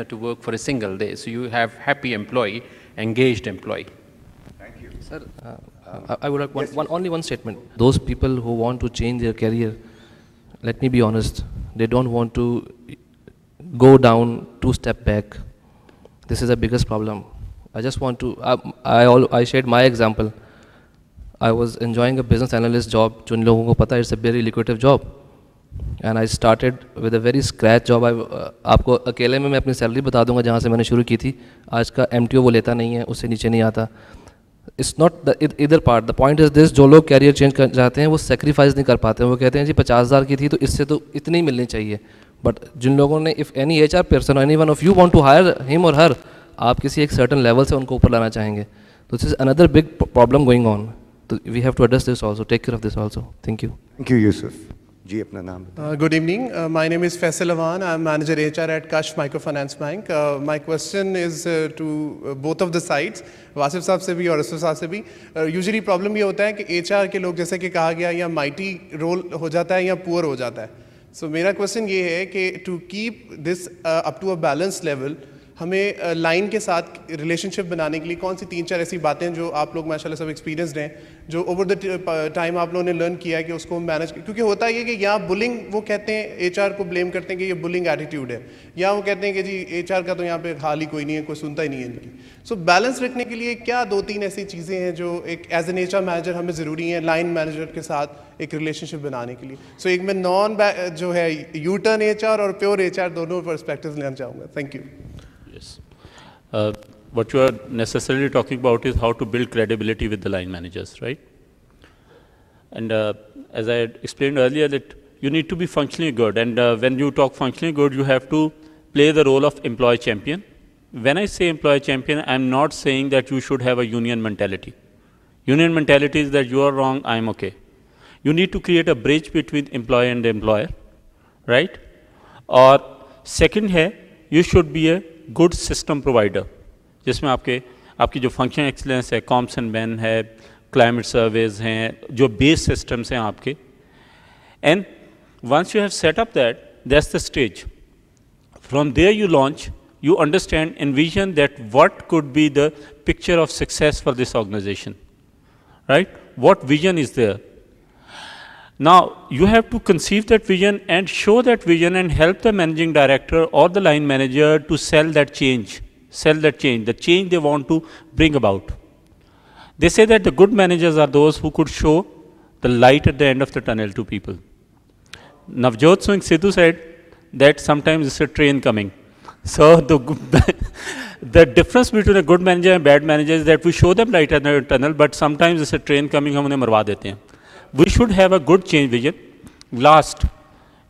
to work for a single day. So you have happy employee, engaged employee. Thank you. Sir, I would like only one statement. Those people who want to change their career, let me be honest, they don't want to go down, two-step back. This is the biggest problem. I just want to, I shared my example. I was enjoying a business analyst job, जो इन लोगों को पता है, it's a very lucrative job. And I started with a very scratch job. आपको अकेले में मैं अपनी सैलरी बता दूंगा जहाँ से मैंने शुरू की थी. आज का MTO वो लेता नहीं है, उससे नीचे नहीं आता. It's not the either part. The point is this: जो लोग कैरियर चेंज कर जाते हैं वो सेक्रीफाइस नहीं कर पाते हैं. वो कहते हैं जी 50,000 की थी तो इससे तो इतनी मिलनी चाहिए. बट जिन लोगों ने, if any HR person or any one of you want to hire him or her, आप किसी एक सर्टन लेवल से उनको ऊपर लाना चाहेंगे. तो this is another big problem going on. तो we have to address this also, take care of this also. Thank you. Thank you, Yusuf. जी अपना नाम. Good evening. My name is Faisal Awan. I'm manager HR at Kash Microfinance Bank. My question is to both of the sides, Wasif साहब से भी और असफ साहब से भी. Usually problem ये होता है कि HR के लोग, जैसे कि कहा गया, या mighty role हो जाता है या poor हो जाता है. So मेरा question ये है कि to keep this up to a balanced level, हमें लाइन के साथ रिलेशनशिप बनाने के लिए कौन सी 3-4 ऐसी बातें जो आप लोग माशाल्लाह सब एक्सपीरियंसड हैं, जो ओवर द टाइम आप लोगों ने लर्न किया है कि उसको मैनेज, क्योंकि होता है ये कि यहाँ बुलिंग, वो कहते हैं HR को ब्लेम करते हैं कि ये बुलिंग एटीट्यूड है, या वो कहते हैं कि जी HR का तो यहाँ पे हाल ही कोई नहीं है, कोई सुनता ही नहीं है इनकी. सो बैलेंस रखने के लिए क्या 2-3 ऐसी चीज़ें हैं जो एक एज एन HR मैनेजर हमें ज़रूरी है लाइन मैनेजर के साथ एक रिलेशनशिप बनाने के लिए. सो एक मैं नॉन जो है यू टर्न HR और प्योर HR दोनों पर्सपेक्टिव्स लेना चाहूँगा. Thank you. Yes. What you are necessarily talking about is how to build credibility with the line managers, right? And as I had explained earlier, that you need to be functionally good. And when you talk functionally good, you have to play the role of employee champion. When I say employee champion, I'm not saying that you should have a union mentality. Union mentality is that you are wrong, I'm okay. You need to create a bridge between employee and employer, right? Or second है, you should be a good system provider, जिसमें आपकी जो function excellence है, comms and ben है, climate surveys हैं, जो base systems हैं आपके. And once you have set up that's the stage. From there you launch, you understand, envision that what could be the picture of success for this organization, right? What vision is there? Now, you have to conceive that vision and show that vision and help the managing director or the line manager to sell that change, the change they want to bring about. They say that the good managers are those who could show the light at the end of the tunnel to people. Navjot Singh Sidhu said that sometimes it's a train coming. So the difference between a good manager and bad manager is that we show them light at the tunnel, but sometimes it's a train coming, हम उन्हें मरवा देते हैं. We should have a good change vision. Last,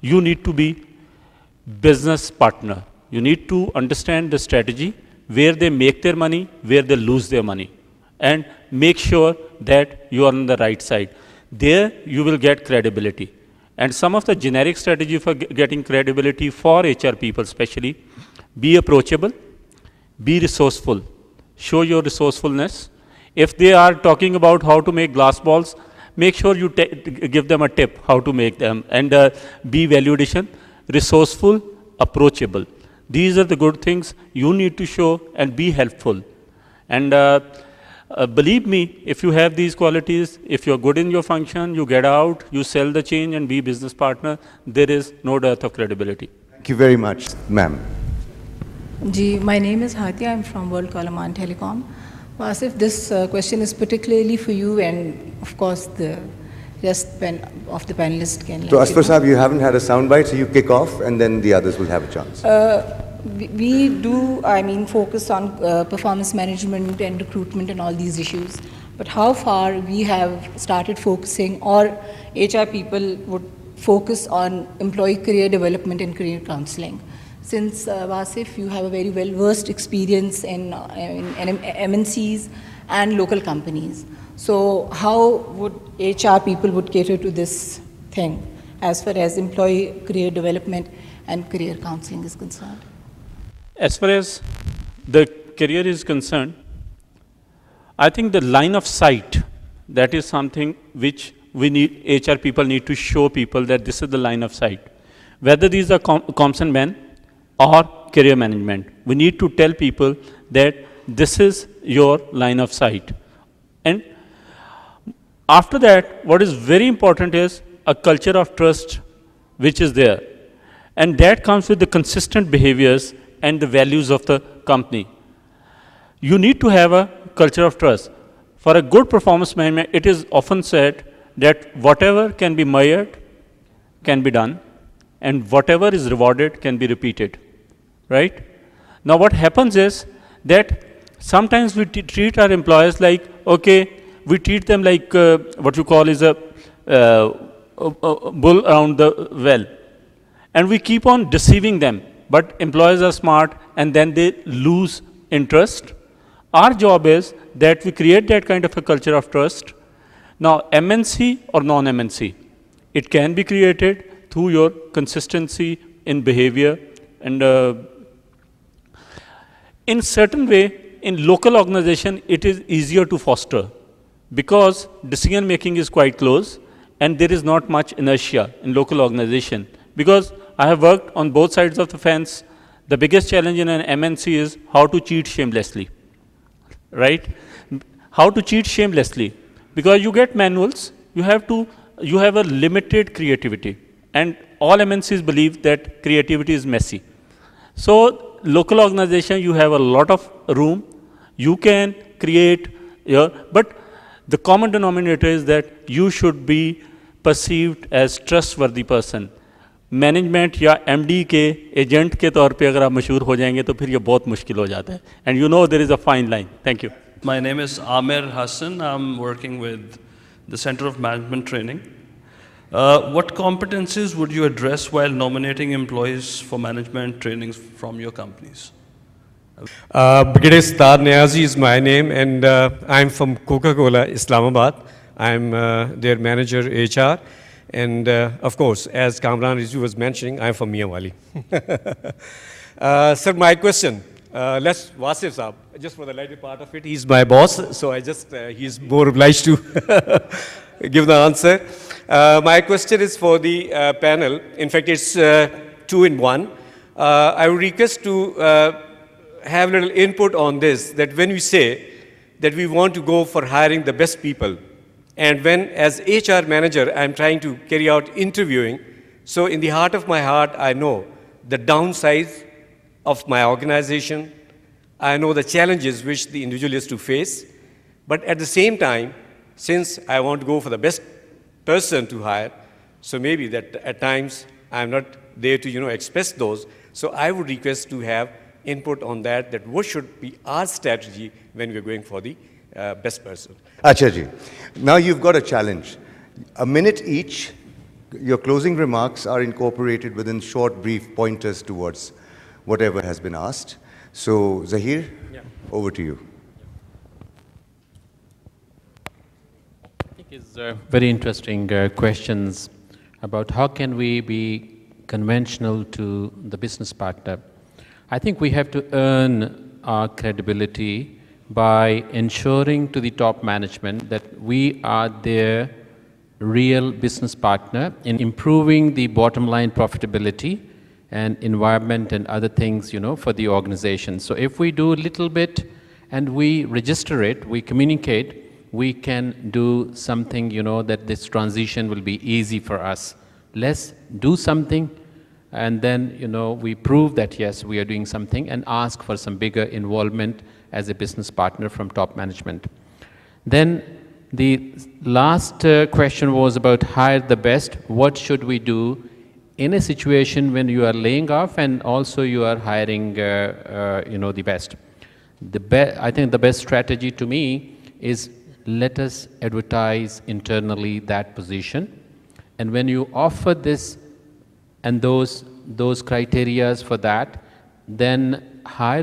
you need to be business partner. You need to understand the strategy, where they make their money, where they lose their money, and make sure that you are on the right side. There you will get credibility. And some of the generic strategy for getting credibility for HR people especially, be approachable, be resourceful, show your resourcefulness. If they are talking about how to make glass balls, make sure you give them a tip how to make them, and be value addition, resourceful, approachable. These are the good things you need to show, and be helpful. And believe me, if you have these qualities, if you're good in your function, you get out, you sell the change and be business partner, there is no dearth of credibility. Thank you very much, ma'am. Ji, my name is Hatia. I'm from World Kalaman Telecom. Wasif, this question is particularly for you, and of course the rest of the panelists can. So Asfar Sahab, you haven't had a soundbite, so you kick off, and then the others will have a chance. We do, focus on performance management and recruitment and all these issues. But how far we have started focusing, or HR people would focus on employee career development and career counseling? Since Wasif, you have a very well-versed experience in MNCs and local companies. So how would HR people would cater to this thing as far as employee career development and career counseling is concerned? As far as the career is concerned, I think the line of sight, that is something which HR people need to show people that this is the line of sight. Whether these are comms and men or career management. We need to tell people that this is your line of sight. And after that, what is very important is a culture of trust which is there. And that comes with the consistent behaviors and the values of the company. You need to have a culture of trust. For a good performance management, it is often said that whatever can be measured can be done, and whatever is rewarded can be repeated, right? Now what happens is that sometimes we treat our employees like, okay, we treat them like what you call is a bull around the well. And we keep on deceiving them, but employees are smart and then they lose interest. Our job is that we create that kind of a culture of trust. Now, MNC or non-MNC, it can be created through your consistency in behavior and in certain way, in local organization, it is easier to foster because decision making is quite close and there is not much inertia in local organization. Because I have worked on both sides of the fence, the biggest challenge in an MNC is how to cheat shamelessly, right? How to cheat shamelessly. Because you get manuals, you have a limited creativity. And all MNCs believe that creativity is messy. So local organization, you have a lot of room. You can create but the common denominator is that you should be perceived as trustworthy person. Management या MD के agent के तौर पे अगर आप मशहूर हो जाएंगे तो फिर ये बहुत मुश्किल हो जाता है and you know there is a fine line thank you My name is Amir Hassan. I'm working with the Center of Management Training. What competencies would you address while nominating employees for management trainings from your companies? Brigadier Star Niazi is my name, and I'm from Coca-Cola, Islamabad. I'm their manager, HR. And of course, as Kamran Riju was mentioning, I'm from Miyawali. Sir, my question, let's Wasif Saab, just for the later part of it, he's my boss, so he's more obliged to give the answer. My question is for the panel. In fact, it's 2 in 1. I would request to have a little input on this, that when we say that we want to go for hiring the best people, and when, as HR manager, I'm trying to carry out interviewing, so in the heart of my heart, I know the downsides of my organization. I know the challenges which the individual is to face. But at the same time, since I want to go for the best person to hire, so maybe that at times I'm not there to, express those. So I would request to have input on that what should be our strategy when we're going for the best person. Acha ji, now you've got a challenge. A minute each, your closing remarks are incorporated within short, brief pointers towards whatever has been asked. So, Zahir, over to you. I think it's very interesting questions about how can we be conventional to the business partner. I think we have to earn our credibility by ensuring to the top management that we are their real business partner in improving the bottom line profitability and environment and other things, for the organization. So if we do a little bit and we register it, we communicate, we can do something, that this transition will be easy for us. Let's do something and then, we prove that yes, we are doing something and ask for some bigger involvement as a business partner from top management. Then the last question was about hire the best. What should we do in a situation when you are laying off and also you are hiring, the best? I think the best strategy to me is let us advertise internally that position. And when you offer this and those criterias for that, then hire